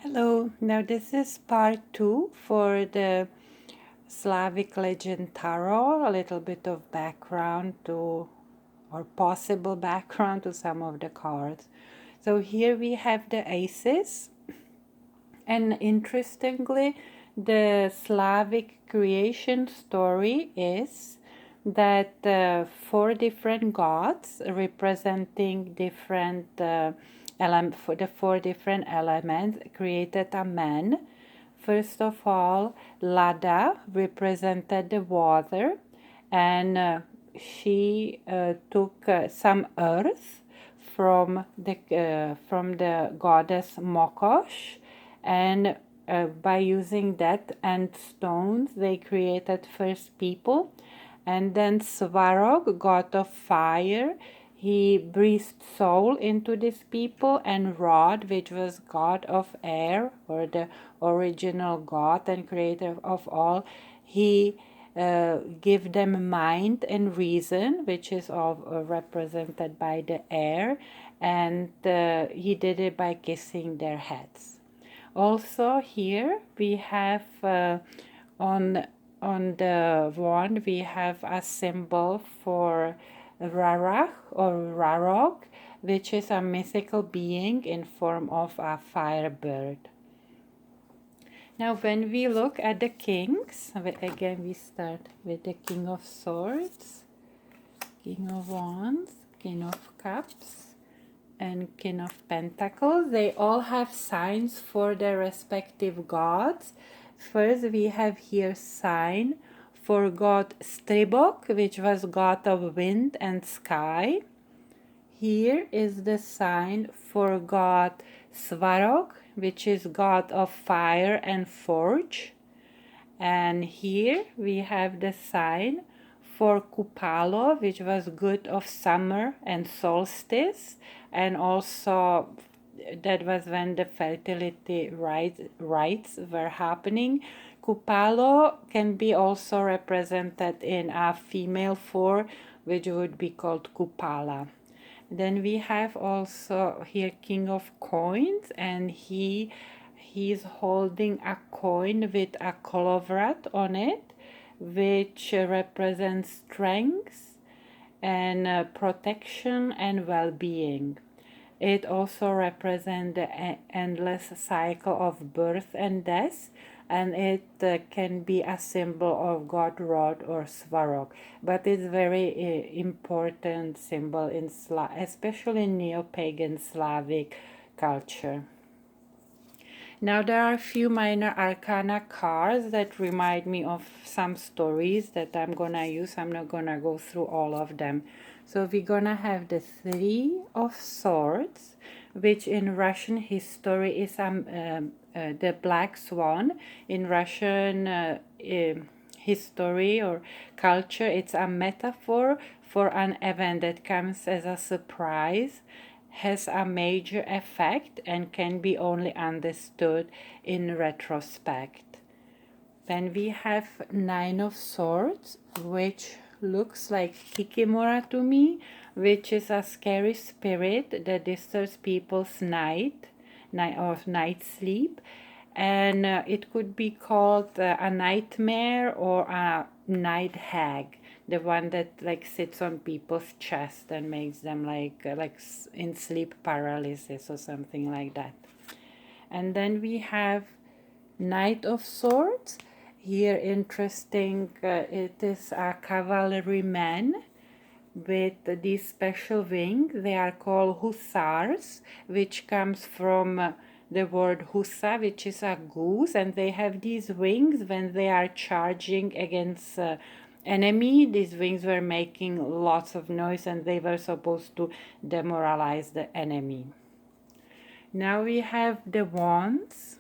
Hello, now this is part 2 for the Slavic legend tarot, a little bit of background to, or possible background to some of the cards. So here we have the aces, and interestingly, the Slavic creation story is that four different gods representing different for the four different elements created a man. First of all, Lada represented the water, and she took some earth from the goddess Mokosh, and by using that and stones, they created first people. And then Svarog, god of fire, he breathed soul into these people, and Rod, which was god of air, or the original god and creator of all, he give them mind and reason, which is all represented by the air, and he did it by kissing their heads. Also here we have on the wand we have a symbol for Rarach or Raroch, which is a mythical being in form of a firebird. Now when we look at the kings, again we start with the King of Swords, King of Wands, King of Cups, and King of Pentacles. They all have signs for their respective gods. First we have here sign for god Stribog, which was god of wind and sky. Here is the sign for god Svarog, which is god of fire and forge. And here we have the sign for Kupalo, which was good of summer and solstice, and also that was when the fertility rites were happening. Kupalo can be also represented in a female form, which would be called Kupala. Then we have also here King of Coins, and he's holding a coin with a Kolovrat on it, which represents strength and protection and well-being. It also represents the endless cycle of birth and death, and it can be a symbol of God Rod or Svarog, but it's very important symbol in especially in neo-pagan Slavic culture. Now there are a few minor arcana cards that remind me of some stories that I'm gonna use. I'm not gonna go through all of them. So we're gonna have the Three of Swords, which in Russian history is the black swan. In Russian history or culture, it's a metaphor for an event that comes as a surprise, has a major effect, and can be only understood in retrospect. Then we have Nine of Swords, which looks like Kikikora to me, which is a scary spirit that disturbs people's night sleep, and it could be called a nightmare or a night hag, the one that like sits on people's chest and makes them like in sleep paralysis or something like that. And then we have Knight of Swords. Here interesting, it is a cavalryman with these special wings. They are called Hussars, which comes from the word Hussar, which is a goose, and they have these wings when they are charging against enemy. These wings were making lots of noise, and they were supposed to demoralize the enemy. Now we have the wands,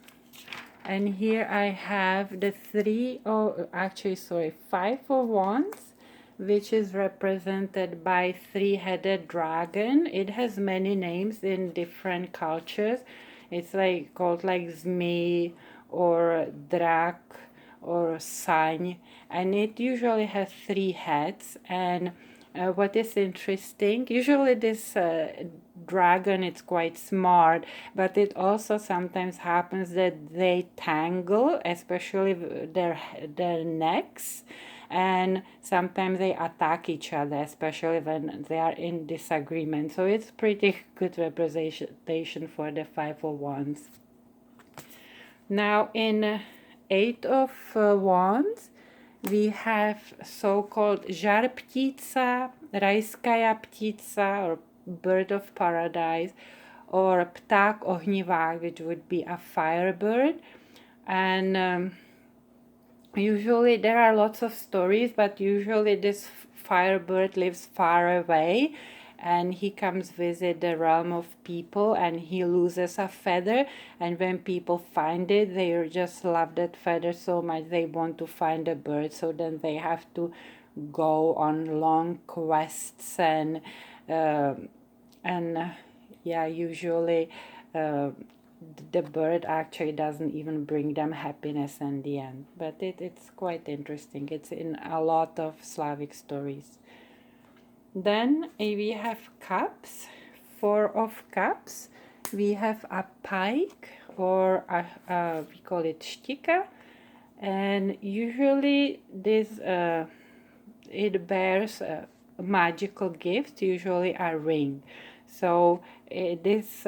and here I have the five of wands, which is represented by three-headed dragon. It has many names in different cultures. It's like called like Zmi or Drak or Sany, and it usually has three heads, and What is interesting, usually this dragon, it's quite smart, but it also sometimes happens that they tangle, especially their necks, and sometimes they attack each other, especially when they are in disagreement. So it's pretty good representation for the Five of Wands. Now in Eight of Wands, we have so-called zhar ptica, rajskaja ptica, or bird of paradise, or ptak Ohnivak, which would be a firebird. And usually there are lots of stories, but usually this firebird lives far away, and he comes visit the realm of people, and he loses a feather, and when people find it, they just love that feather so much they want to find the bird. So then they have to go on long quests, and uh, yeah, usually the bird actually doesn't even bring them happiness in the end. But it's quite interesting. It's in a lot of Slavic stories. Then we have cups. Four of cups. We have a pike, or we call it Stika. And usually this it bears a magical gift, usually a ring. So this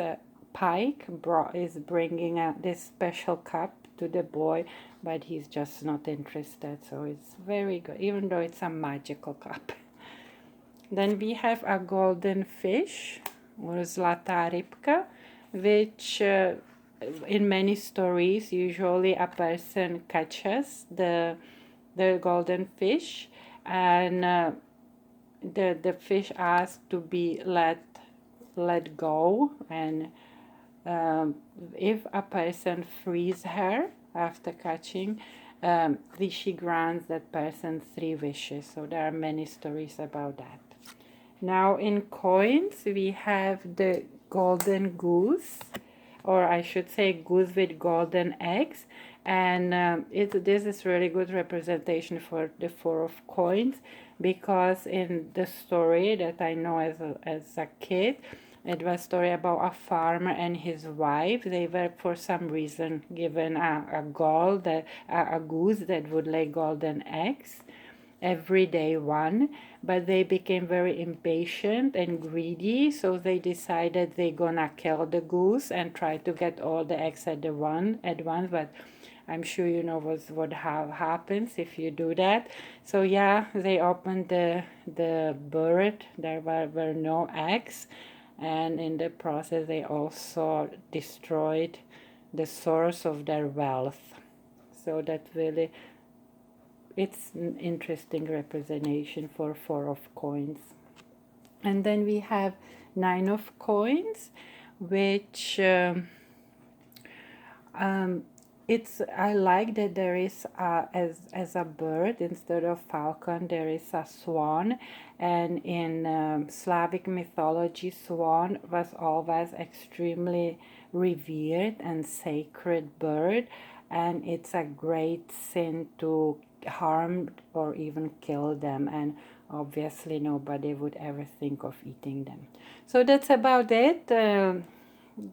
Pike is bringing this special cup to the boy, but he's just not interested. So it's very good, even though it's a magical cup. Then we have a golden fish, or Zlata rybka, which in many stories usually a person catches the golden fish, and the fish asks to be let go, and if a person frees her after catching, she grants that person 3 wishes. So there are many stories about that. Now in coins, we have the golden goose, or I should say goose with golden eggs. And this is really good representation for the Four of Coins, because in the story that I know as a kid, it was a story about a farmer and his wife. They were for some reason given a goose that would lay golden eggs, every day one, but they became very impatient and greedy, so they decided they're gonna kill the goose and try to get all the eggs at once. But I'm sure you know what happens if you do that. So yeah, they opened the bird. There were no eggs, and in the process they also destroyed the source of their wealth. So that really, it's an interesting representation for Four of Coins. And then we have Nine of Coins, which it's, I like that there is as a bird, instead of falcon there is a swan, and in Slavic mythology, swan was always extremely revered and sacred bird, and it's a great sin to harm or even kill them, and obviously nobody would ever think of eating them. So that's about it.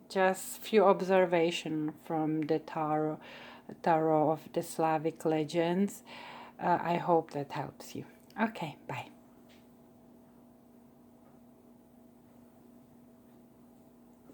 Just few observations from the tarot of the Slavic legends. I hope that helps you. Okay, bye.